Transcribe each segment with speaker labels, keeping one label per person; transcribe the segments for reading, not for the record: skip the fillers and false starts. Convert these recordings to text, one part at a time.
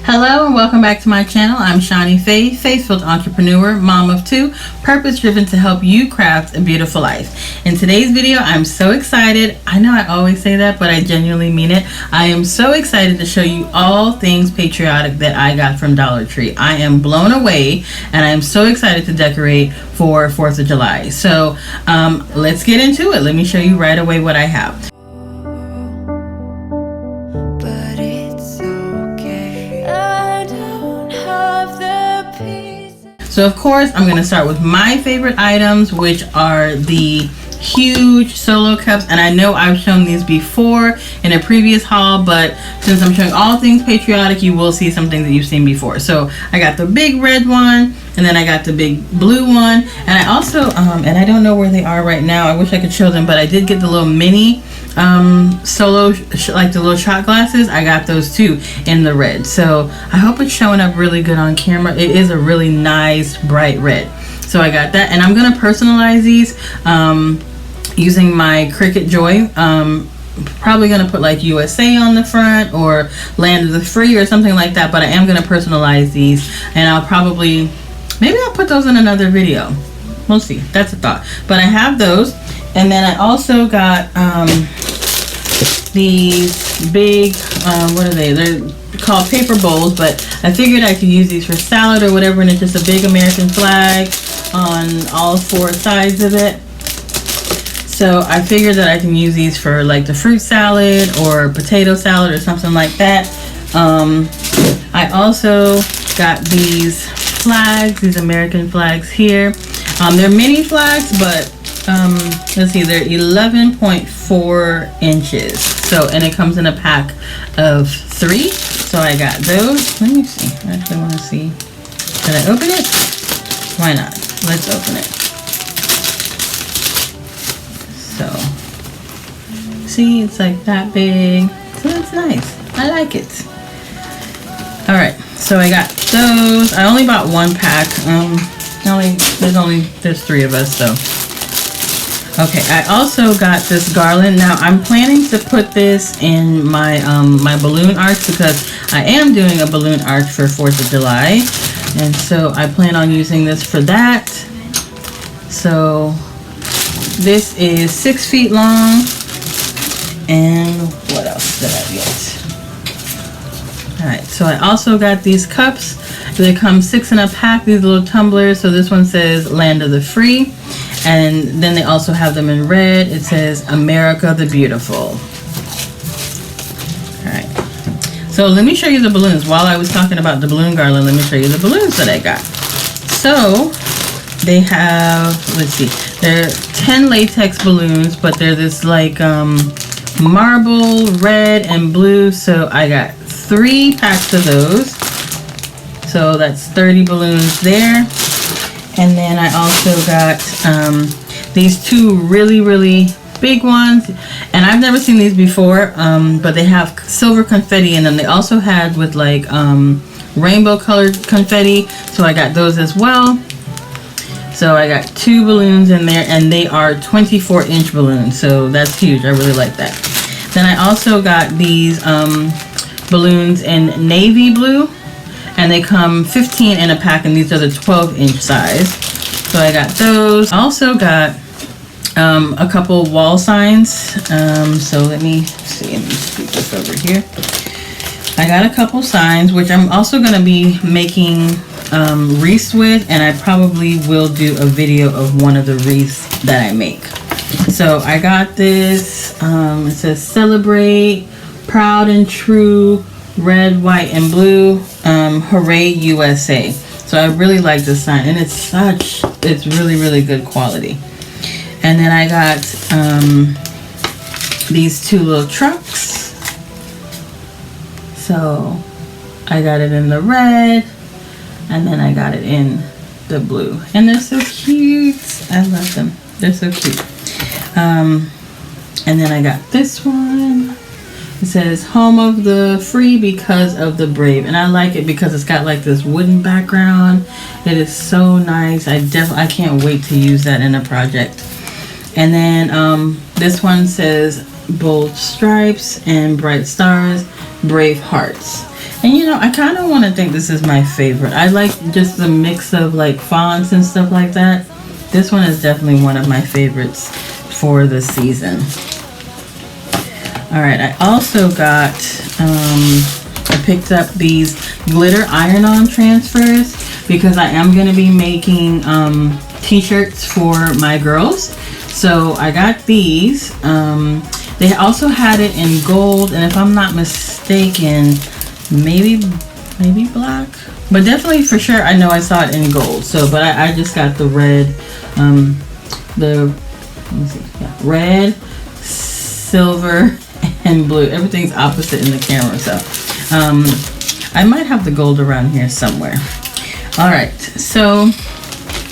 Speaker 1: Hello and welcome back to my channel. I'm ShaniFay, faith-filled entrepreneur, mom of two, purpose-driven to help you craft a beautiful life. In today's video, I'm so excited. I know I always say that, but I genuinely mean it. I am so excited to show you all things patriotic that I got from Dollar Tree. I am blown away and I am so excited to decorate for 4th of July. So let's get into it. Let me show you right away what I have. So of course, I'm going to start with my favorite items, which are the huge solo cups. And I know I've shown these before in a previous haul, but since I'm showing all things patriotic, you will see something that you've seen before. So I got the big red one, and then I got the big blue one. And I also, and I don't know where they are right now. I wish I could show them, but I did get the little mini solo, like the little shot glasses. I got those too in the red. So I hope it's showing up really good on camera. It is a really nice bright red. So I got that, and I'm gonna personalize these using my Cricut Joy. Probably gonna put like USA on the front or Land of the Free or something like that, but I am gonna personalize these, and I'll probably, maybe I'll put those in another video. We'll see. That's a thought. But I have those. And then I also got these big, what are they? They're called paper bowls, but I figured I could use these for salad or whatever, and it's just a big American flag on all four sides of it. So I figured that I can use these for like the fruit salad or potato salad or something like that. I also got these flags, these American flags here. They're mini flags, but let's see, they're 11.4 inches. So, and it comes in a pack of 3. So I got those. Let me see. I actually want to see. Can I open it? Why not? Let's open it. So, see, it's like that big. So that's nice. I like it. All right. So I got those. I only bought one pack. There's 3 of us, so. Okay, I also got this garland. Now I'm planning to put this in my my balloon arch, because I am doing a balloon arch for 4th of July, and so I plan on using this for that. So this is 6 feet long, and what else did I get? All right, so I also got these cups. They come 6 in a pack, these little tumblers. So this one says Land of the Free. And then they also have them in red. It says America the Beautiful. All right. So let me show you the balloons. While I was talking about the balloon garland, let me show you the balloons that I got. So they have, let's see, they're 10 latex balloons, but they're this like marble, red, and blue. So I got 3 packs of those. So that's 30 balloons there. And then I also got these 2 really, really big ones. And I've never seen these before, but they have silver confetti in them. They also had with like rainbow colored confetti. So I got those as well. So I got 2 balloons in there, and they are 24-inch balloons. So that's huge. I really like that. Then I also got these balloons in navy blue. And they come 15 in a pack, and these are the 12-inch size. So I got those. I also got a couple wall signs. So let me see. Let me scoot this over here. I got a couple signs, which I'm also going to be making wreaths with, and I probably will do a video of one of the wreaths that I make. So I got this. It says Celebrate, Proud and True, red, white, and blue. Hooray USA. So I really like this sign, and it's really, really good quality. And then I got these 2 little trucks. So I got it in the red, and then I got it in the blue, and they're so cute. I love them. They're so cute. And then I got this one. It says Home of the Free because of the Brave, and I like it because it's got like this wooden background. It is so nice. I can't wait to use that in a project. And then this one says Bold Stripes and Bright Stars, Brave Hearts. And you know, I kind of want to think this is my favorite. I like just the mix of like fonts and stuff like that. This one is definitely one of my favorites for the season. All right, I also got, I picked up these glitter iron-on transfers because I am going to be making t-shirts for my girls. So I got these. They also had it in gold, and if I'm not mistaken, maybe black, but definitely for sure I know I saw it in gold. So but I just got the red, red, silver, and blue. Everything's opposite in the camera, so I might have the gold around here somewhere. All right, so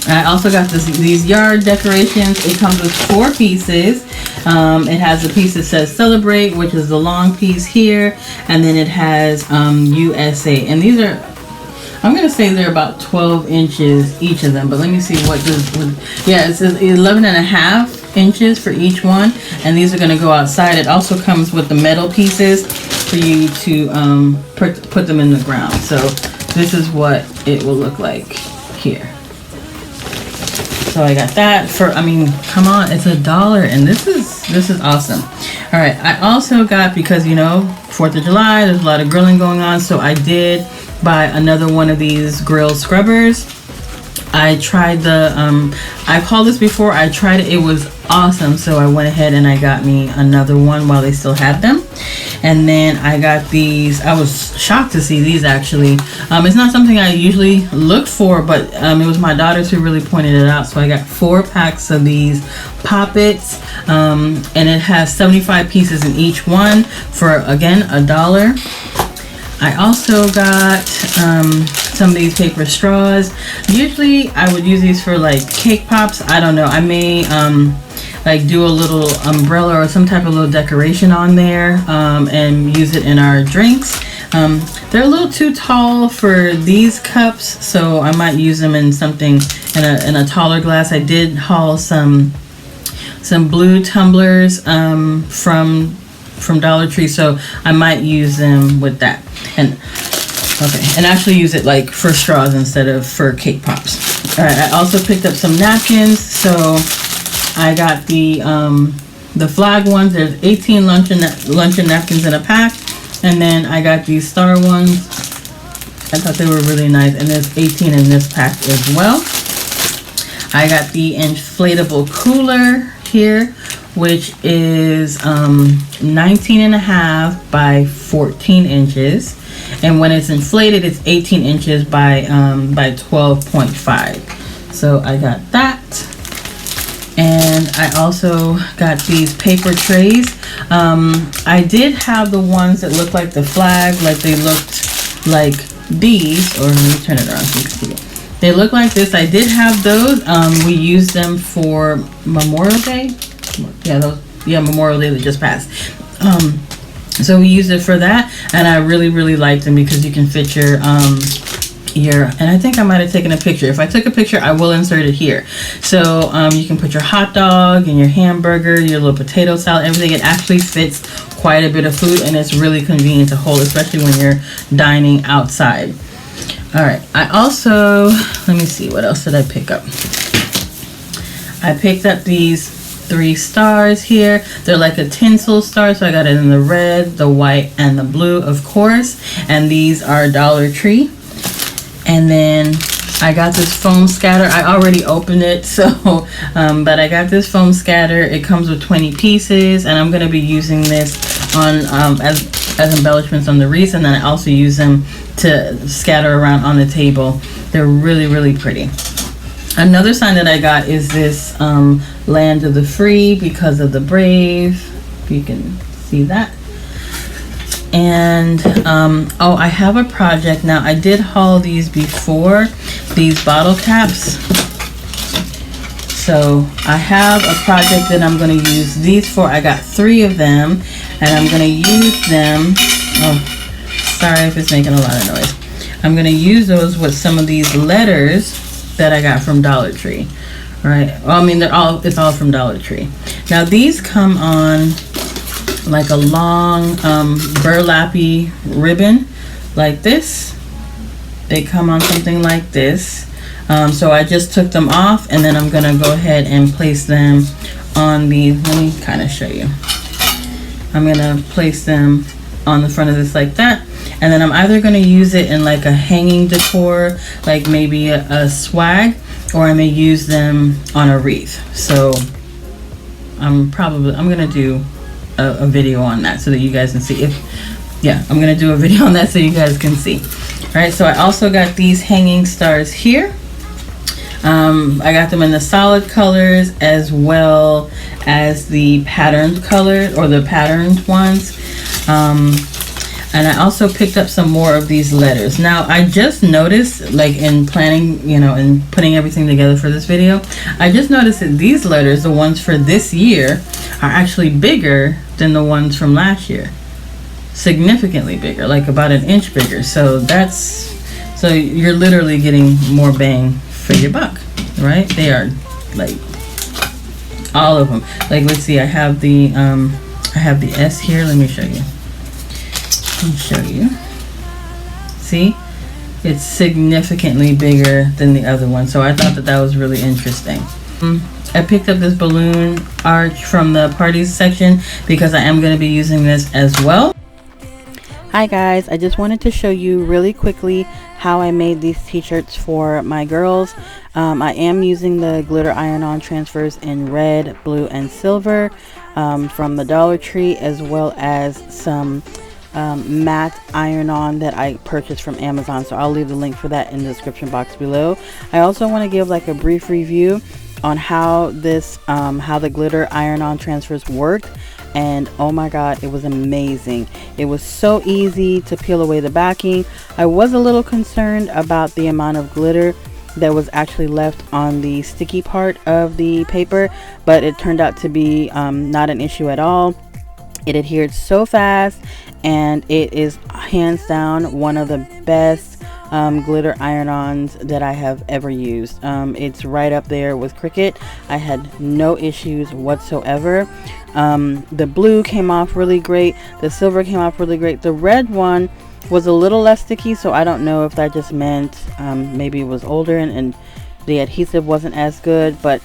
Speaker 1: I also got these yard decorations. It comes with 4 pieces. It has a piece that says celebrate, which is the long piece here, and then it has USA, and these are, I'm gonna say they're about 12 inches each of them, but let me see what yeah, it says 11.5 inches for each one, and these are gonna go outside. It also comes with the metal pieces for you to put them in the ground. So this is what it will look like here. So I got that for, I mean, come on, it's $1, and this is awesome. All right, I also got, because you know, 4th of July, there's a lot of grilling going on, so I did buy another one of these grill scrubbers. I tried the, I've hauled this before, I tried it, it was awesome, so I went ahead and I got me another one while they still had them. And then I got these, I was shocked to see these actually. It's not something I usually look for, but it was my daughters who really pointed it out. So I got 4 packs of these Pop-Its, and it has 75 pieces in each one for, again, $1. I also got some of these paper straws. Usually I would use these for like cake pops. I don't know, I may like do a little umbrella or some type of little decoration on there and use it in our drinks. They're a little too tall for these cups, so I might use them in something in a taller glass. I did haul some blue tumblers from Dollar Tree, so I might use them with that, and actually use it like for straws instead of for cake pops. All right, I also picked up some napkins. So I got the flag ones. There's 18 luncheon napkins in a pack, and then I got these star ones. I thought they were really nice, and there's 18 in this pack as well. I got the inflatable cooler here, which is 19.5 by 14 inches, and when it's inflated, it's 18 inches by 12.5. So I got that. And I also got these paper trays. I did have the ones that looked like the flag, like they looked like these, or let me turn it around so you can see it. They look like this. I did have those. We used them for Memorial Day. Yeah, Memorial Day that just passed. So we used it for that, and I really liked them because you can fit your and I think I might have taken a picture. If I took a picture, I will insert it here. So you can put your hot dog and your hamburger, your little potato salad, everything. It actually fits quite a bit of food, and it's really convenient to hold, especially when you're dining outside. All right, I also, let me see, what else did I pick up? I picked up these 3 stars here. They're like a tinsel star, so I got it in the red, the white, and the blue, of course. And these are Dollar Tree. And then I got this foam scatter. I already opened it, so but I got this foam scatter. It comes with 20 pieces, and I'm going to be using this on as embellishments on the wreaths, and then I also use them to scatter around on the table. They're really pretty. Another sign that I got is this Land of the Free because of the brave. If you can see that. And oh, I have a project now. I did haul these before, these bottle caps. So I have a project that I'm going to use these for. I got 3 of them, and I'm going to use them. Oh, sorry if it's making a lot of noise. I'm going to use those with some of these letters that I got from Dollar Tree. All right. Well, I mean, it's all from Dollar Tree. Now these come on like a long burlappy ribbon. like this. They come on something like this. So I just took them off, and then I'm gonna go ahead and place them on the, let me kind of show you. I'm gonna place them on the front of this like that, and then I'm either gonna use it in like a hanging decor, like maybe a swag, or I may use them on a wreath. So I'm gonna do a video on that so that you guys can see. I'm gonna do a video on that so you guys can see. All right, so I also got these hanging stars here. I got them in the solid colors as well as the patterned colors, or the patterned ones. And I also picked up some more of these letters. Now I just noticed, like in planning, you know, and putting everything together for this video, I just noticed that these letters, the ones for this year, are actually bigger than the ones from last year. Significantly bigger, like about an inch bigger. So you're literally getting more bang for your buck, right? They are like all of them. Like, let's see, I have the S here. Let me show you. See, it's significantly bigger than the other one. So I thought that was really interesting. I picked up this balloon arch from the parties section because I am going to be using this as well. Hi guys, I just wanted to show you really quickly how I made these t-shirts for my girls. I am using the glitter iron-on transfers in red, blue, and silver from the Dollar Tree, as well as some matte iron-on that I purchased from Amazon. So I'll leave the link for that in the description box below. I also want to give like a brief review on how the glitter iron-on transfers worked. And oh my god, it was amazing. It was so easy to peel away the backing. I was a little concerned about the amount of glitter that was actually left on the sticky part of the paper, but it turned out to be not an issue at all. It adhered so fast, and it is hands down one of the best glitter iron-ons that I have ever used. It's right up there with Cricut. I had no issues whatsoever. The blue came off really great. The silver came off really great. The red one was a little less sticky, so I don't know if that just meant maybe it was older and the adhesive wasn't as good, but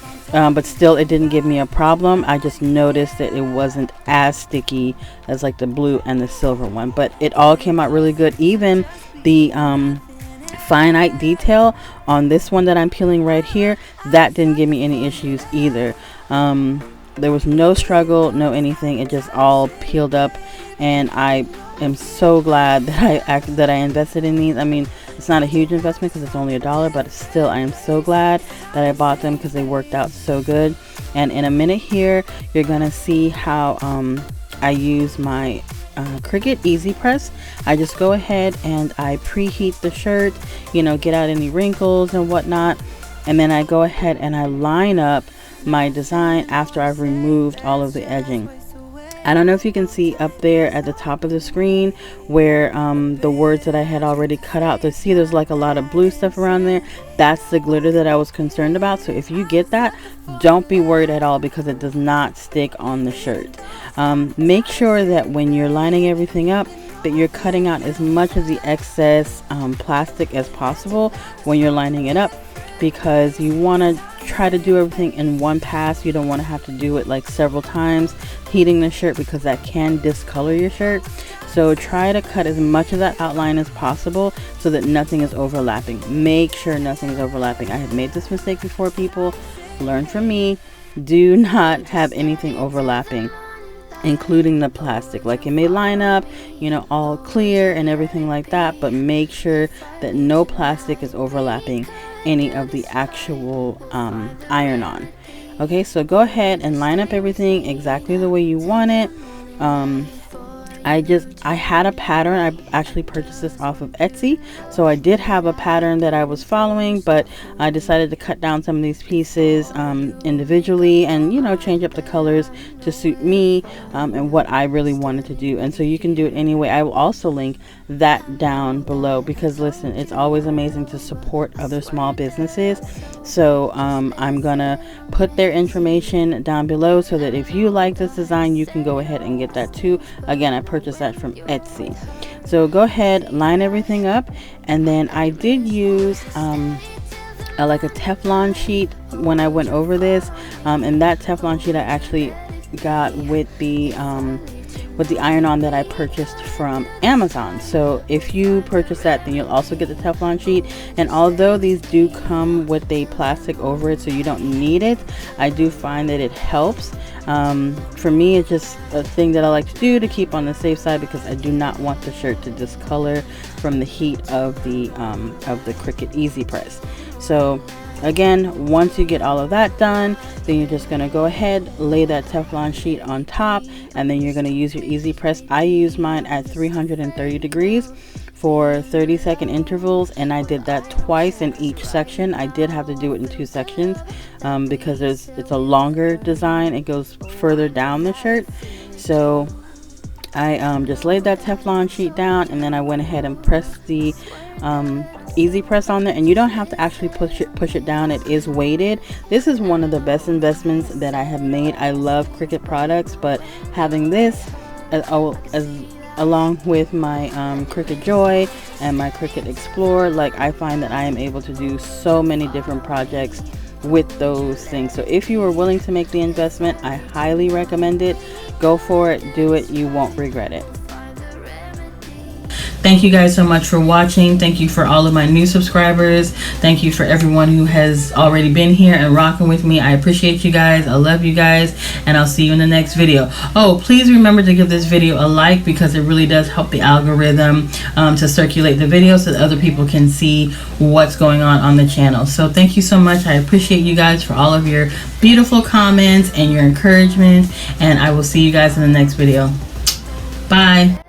Speaker 1: still it didn't give me a problem. I just noticed that it wasn't as sticky as like the blue and the silver one, but it all came out really good. Even the finite detail on this one that I'm peeling right here, that didn't give me any issues either. There was no struggle, no anything. It just all peeled up, and I am so glad that I invested in these. I mean, it's not a huge investment because it's only $1, but still I am so glad that I bought them because they worked out so good. And in a minute here, you're gonna see how I use my Cricut Easy Press. I just go ahead and I preheat the shirt, you know, get out any wrinkles and whatnot, and then I go ahead and I line up my design after I've removed all of the edging. I don't know if you can see up there at the top of the screen where the words that I had already cut out. So see, there's like a lot of blue stuff around there. That's the glitter that I was concerned about. So if you get that, don't be worried at all because it does not stick on the shirt. Make sure that when you're lining everything up, that you're cutting out as much of the excess plastic as possible when you're lining it up, because you want to try to do everything in one pass. You don't want to have to do it like several times heating the shirt, because that can discolor your shirt. So try to cut as much of that outline as possible so that nothing is overlapping. Make sure nothing is overlapping. I have made this mistake before, people. Learn from me. Do not have anything overlapping, including the plastic. Like, it may line up, you know, all clear and everything like that, but make sure that no plastic is overlapping any of the actual iron-on. Okay, so go ahead and line up everything exactly the way you want it. I had a pattern. I actually purchased this off of Etsy, so I did have a pattern that I was following, but I decided to cut down some of these pieces individually and, you know, change up the colors to suit me and what I really wanted to do. And so you can do it anyway. I will also link that down below, because listen, it's always amazing to support other small businesses. So I'm gonna put their information down below so that if you like this design, you can go ahead and get that too. Again, I purchased purchased that from Etsy. So go ahead, line everything up, and then I did use like a Teflon sheet when I went over this, and that Teflon sheet I actually got with the iron-on that I purchased from Amazon. So if you purchase that, then you'll also get the Teflon sheet. And although these do come with a plastic over it, so you don't need it, I do find that it helps. For me, it's just a thing that I like to do to keep on the safe side, because I do not want the shirt to discolor from the heat of the Cricut Easy Press. So again, once you get all of that done, then you're just going to go ahead, lay that Teflon sheet on top, and then you're going to use your Easy Press. I use mine at 330 degrees for 30-second intervals, and I did that twice in each section. I did have to do it in 2 sections because it's a longer design. It goes further down the shirt. So I just laid that Teflon sheet down, and then I went ahead and pressed the Easy Press on there, and you don't have to actually push it down. It is weighted. This is one of the best investments that I have made. I love Cricut products, but having this along with my Cricut Joy and my Cricut Explore, like, I find that I am able to do so many different projects with those things. So if you are willing to make the investment, I highly recommend it. Go for it, do it, you won't regret it. Thank you guys so much for watching. Thank you for all of my new subscribers. Thank you for everyone who has already been here and rocking with me. I appreciate you guys. I love you guys, and I'll see you in the next video. Oh, please remember to give this video a like, because it really does help the algorithm to circulate the video so that other people can see what's going on the channel. So thank you so much. I appreciate you guys for all of your beautiful comments and your encouragement, and I will see you guys in the next video. Bye.